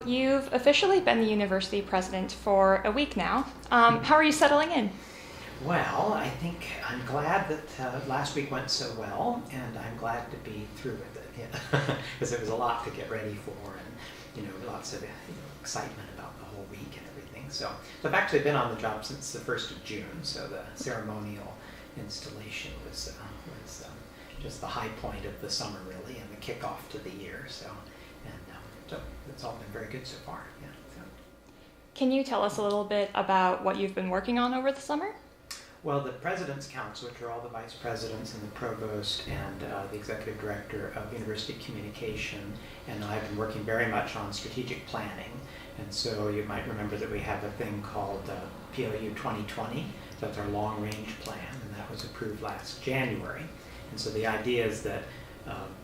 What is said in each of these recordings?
you've officially been the university president for a week now. How are you settling in? Well, I think I'm glad that last week went so well, and I'm glad to be through with it, because it was a lot to get ready for, and lots of excitement about the whole week and everything. So I've actually been on the job since the 1st of June, so the ceremonial installation was just the high point of the summer, really, and the kickoff to the year. So it's all been very good so far. Yeah. So. Can you tell us a little bit about what you've been working on over the summer? Well, the President's Council, which are all the vice presidents and the provost and the executive director of university communication, and I've been working very much on strategic planning. And so you might remember that we have a thing called PLU 2020. That's our long-range plan, and that was approved last January. And so the idea is that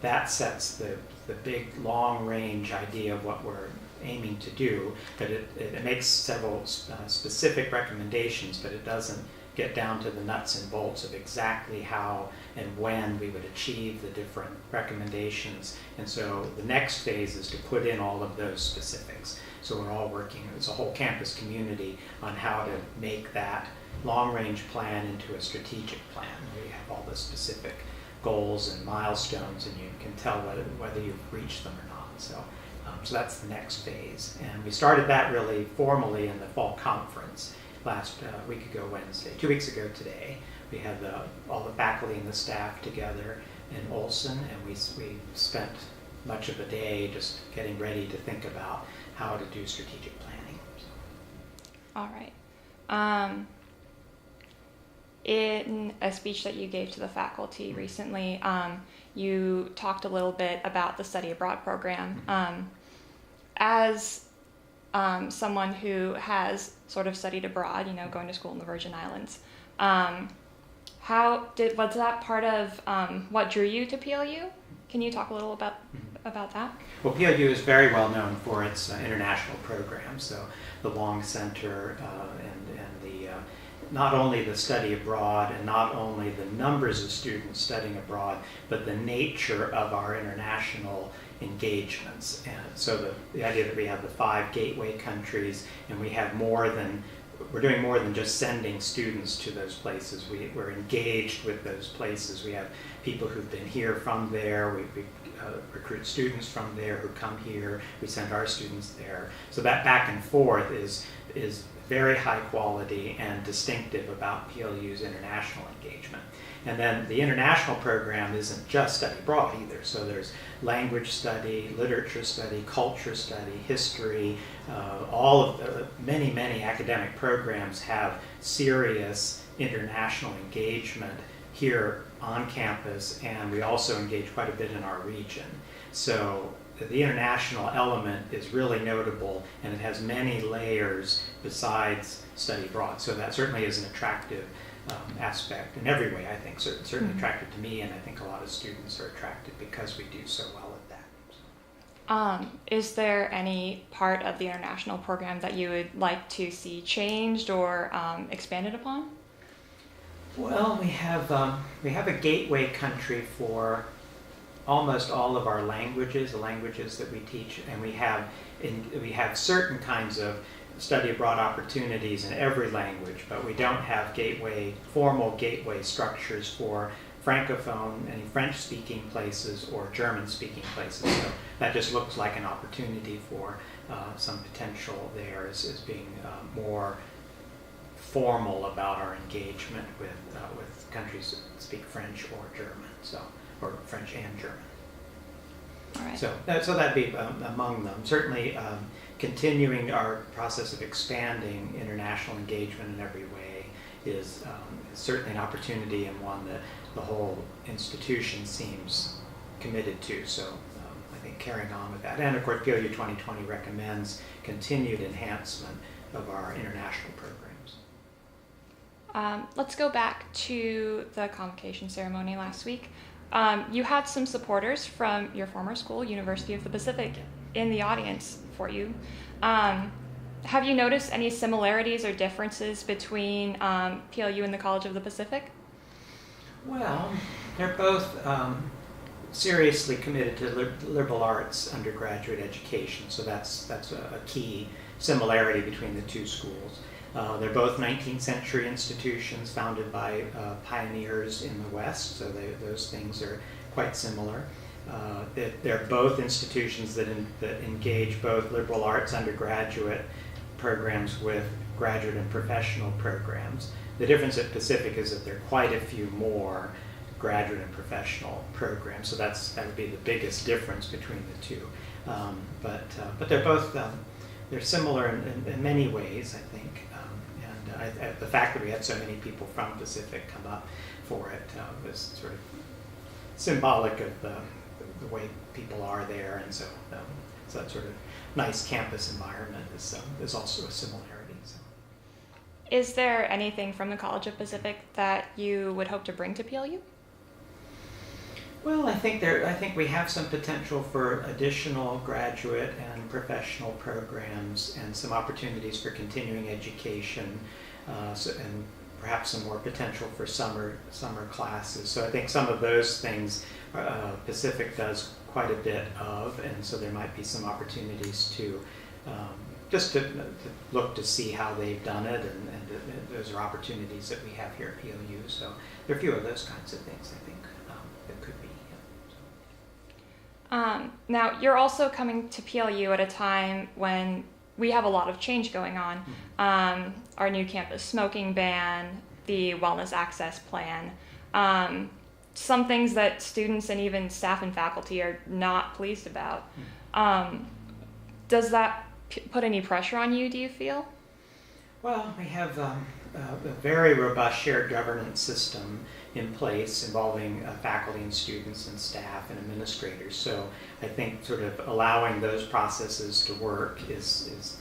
that sets the big long-range idea of what we're aiming to do, but it makes several specific recommendations, but it doesn't get down to the nuts and bolts of exactly how and when we would achieve the different recommendations. And so the next phase is to put in all of those specifics. So we're all working as a whole campus community on how to make that long-range plan into a strategic plan. We have all the specific goals and milestones, and you can tell whether you've reached them or not. So that's the next phase. And we started that really formally in the fall conference last week ago Wednesday, 2 weeks ago today. We had all the faculty and the staff together in Olson, and we spent much of the day just getting ready to think about how to do strategic planning. So. All right. In a speech that you gave to the faculty recently, you talked a little bit about the study abroad program. As someone who has sort of studied abroad, going to school in the Virgin Islands, was that part of what drew you to PLU? Can you talk a little about that? Well, PLU is very well known for its international programs, so the Long Center and the not only the study abroad and not only the numbers of students studying abroad, but the nature of our international engagements. And so the idea that we have the 5 gateway countries, and we're doing more than just sending students to those places. We're engaged with those places. We have people who've been here from there. We recruit students from there who come here. We send our students there. So that back and forth is very high quality and distinctive about PLU's international engagement. And then the international program isn't just study abroad either. So there's language study, literature study, culture study, history. All of the many academic programs have serious international engagement here on campus, and we also engage quite a bit in our region. So the international element is really notable, and it has many layers besides study abroad. So that certainly is an attractive aspect in every way, I think. Certainly attractive to me, and I think a lot of students are attracted because we do so well at that. Is there any part of the international program that you would like to see changed or expanded upon? Well, we have a gateway country for almost all of our languages, the languages that we teach, and we have certain kinds of study abroad opportunities in every language, but we don't have formal gateway structures for Francophone, any French-speaking places or German-speaking places. So that just looks like an opportunity for some potential there as being more formal about our engagement with countries that speak French or German, or French and German. All right. So that'd be among them. Certainly continuing our process of expanding international engagement in every way is certainly an opportunity, and one that the whole institution seems committed to. So I think carrying on with that. And of course, PLU 2020 recommends continued enhancement of our international programs. Let's go back to the convocation ceremony last week. You had some supporters from your former school, University of the Pacific, in the audience for you. Have you noticed any similarities or differences between PLU and the College of the Pacific? Well, they're both seriously committed to liberal arts undergraduate education. So that's a key similarity between the two schools. They're both 19th century institutions founded by pioneers in the West, so those things are quite similar. They're both institutions that engage both liberal arts undergraduate programs with graduate and professional programs. The difference at Pacific is that there are quite a few more graduate and professional programs, so that would be the biggest difference between the two. But they're both they're similar in many ways, I think. The fact that we had so many people from Pacific come up for it was sort of symbolic of the way people are there, and so that sort of nice campus environment is also a similarity. So. Is there anything from the College of Pacific that you would hope to bring to PLU? Well, I think we have some potential for additional graduate and professional programs and some opportunities for continuing education, and perhaps some more potential for summer classes. So I think some of those things Pacific does quite a bit of, and so there might be some opportunities to just to look to see how they've done it, and those are opportunities that we have here at PLU. So there are a few of those kinds of things I think that could be. Now, you're also coming to PLU at a time when we have a lot of change going on. Our new campus smoking ban, the wellness access plan, some things that students and even staff and faculty are not pleased about. Does that put any pressure on you, do you feel? Well, we have a very robust shared governance system in place involving faculty and students and staff and administrators. So I think sort of allowing those processes to work is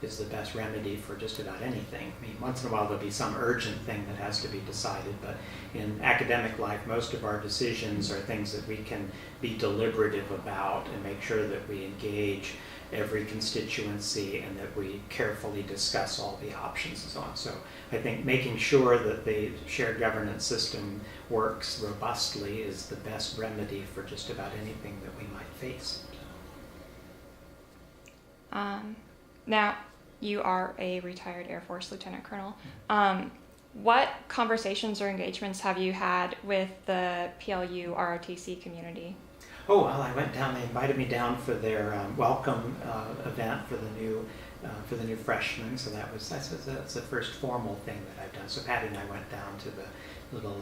the best remedy for just about anything. I mean, once in a while there'll be some urgent thing that has to be decided, but in academic life, most of our decisions are things that we can be deliberative about and make sure that we engage every constituency and that we carefully discuss all the options and so on. So I think making sure that the shared governance system works robustly is the best remedy for just about anything that we might face. Now, you are a retired Air Force Lieutenant Colonel. What conversations or engagements have you had with the PLU ROTC community? Oh, well, I went down. They invited me down for their welcome event for the new freshmen. So that's the first formal thing that I've done. So Patty and I went down to the little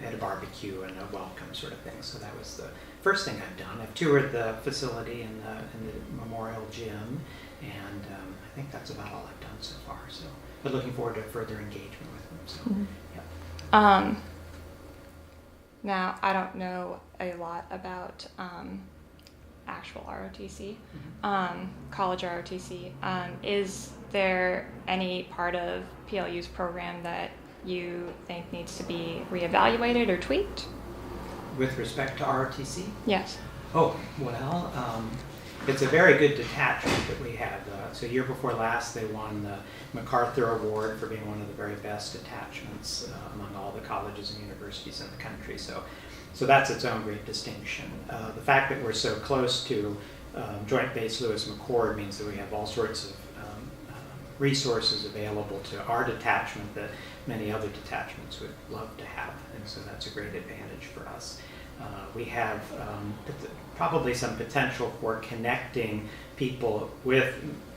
at a barbecue and a welcome sort of thing. So that was the first thing I've done. I've toured the facility in the memorial gym, and I think that's about all I've done so far. So, but looking forward to further engagement with them. So, yeah. Now, I don't know a lot about actual ROTC, college ROTC. Is there any part of PLU's program that you think needs to be reevaluated or tweaked? With respect to ROTC? Yes. Oh, well, it's a very good detachment that we have. So year before last, they won the MacArthur Award for being one of the very best detachments among all the colleges and universities in the country. So that's its own great distinction. The fact that we're so close to Joint Base Lewis McChord means that we have all sorts of resources available to our detachment that many other detachments would love to have, and so that's a great advantage for us. We have probably some potential for connecting people with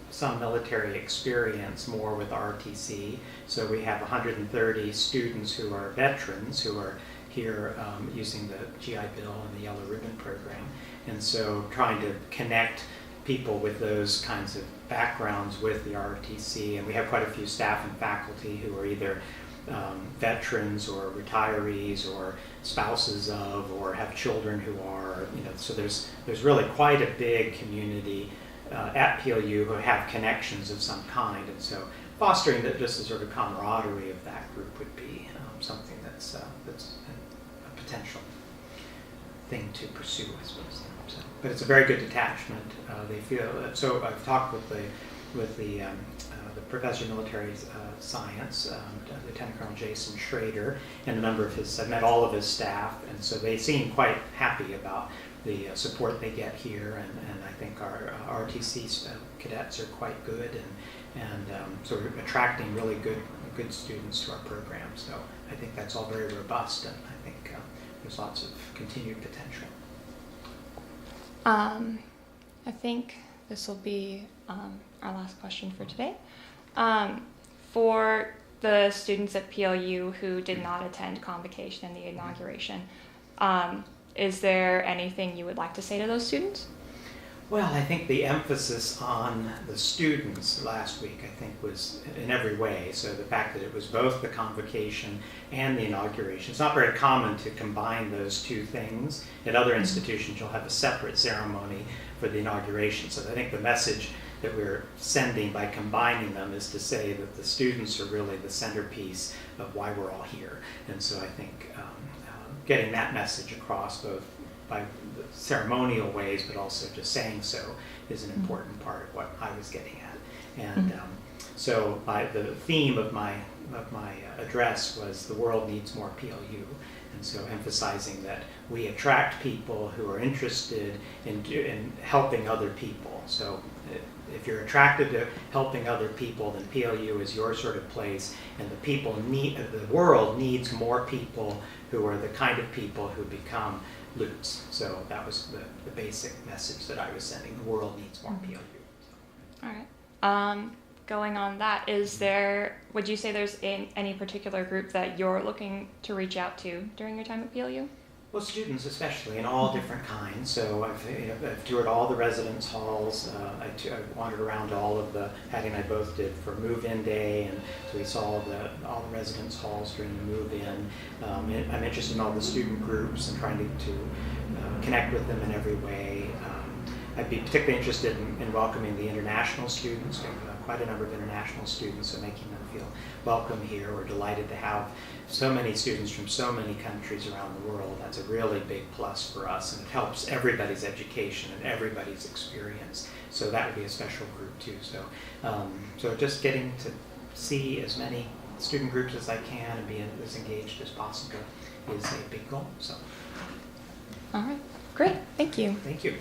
some military experience more with ROTC. So we have 130 students who are veterans who are here using the GI Bill and the Yellow Ribbon program. And so trying to connect people with those kinds of backgrounds with the ROTC. And we have quite a few staff and faculty who are either veterans or retirees or spouses of or have children who are, so there's really quite a big community at PLU who have connections of some kind, and so fostering just the sort of camaraderie of that group would be something that's a potential thing to pursue, I suppose. So, but it's a very good detachment. They feel so. I've talked with the the professor of military science, Lieutenant Colonel Jason Schrader, and a number of his, I've met all of his staff, and so they seem quite happy about the support they get here, and I think our ROTC cadets are quite good, and so we're attracting really good students to our program. So I think that's all very robust, and I think there's lots of continued potential. I think this will be our last question for today. For the students at PLU who did not attend convocation and the inauguration, is there anything you would like to say to those students? Well, I think the emphasis on the students last week, I think, was in every way. So the fact that it was both the convocation and the inauguration. It's not very common to combine those two things. At other institutions, you'll have a separate ceremony for the inauguration. So I think the message that we're sending by combining them is to say that the students are really the centerpiece of why we're all here. And so I think getting that message across both by the ceremonial ways, but also just saying so, is an important part of what I was getting at. And so the theme of my address was the world needs more PLU. And so emphasizing that we attract people who are interested in helping other people. So if you're attracted to helping other people, then PLU is your sort of place, and the world needs more people who are the kind of people who become LUTs. So that was the basic message that I was sending. The world needs more PLU. All right. Going on that, would you say there's any particular group that you're looking to reach out to during your time at PLU? Well, students especially, in all different kinds. So I've toured all the residence halls. I wandered around all of the, Hattie and I both did for move-in day, and so we saw all the residence halls during the move-in. I'm interested in all the student groups and trying to connect with them in every way. I'd be particularly interested in welcoming the international students. We have quite a number of international students, so making them feel welcome here. We're delighted to have so many students from so many countries around the world. That's a really big plus for us, and it helps everybody's education and everybody's experience. So that would be a special group too. So just getting to see as many student groups as I can and be as engaged as possible is a big goal. So. All right, great, thank you. Thank you.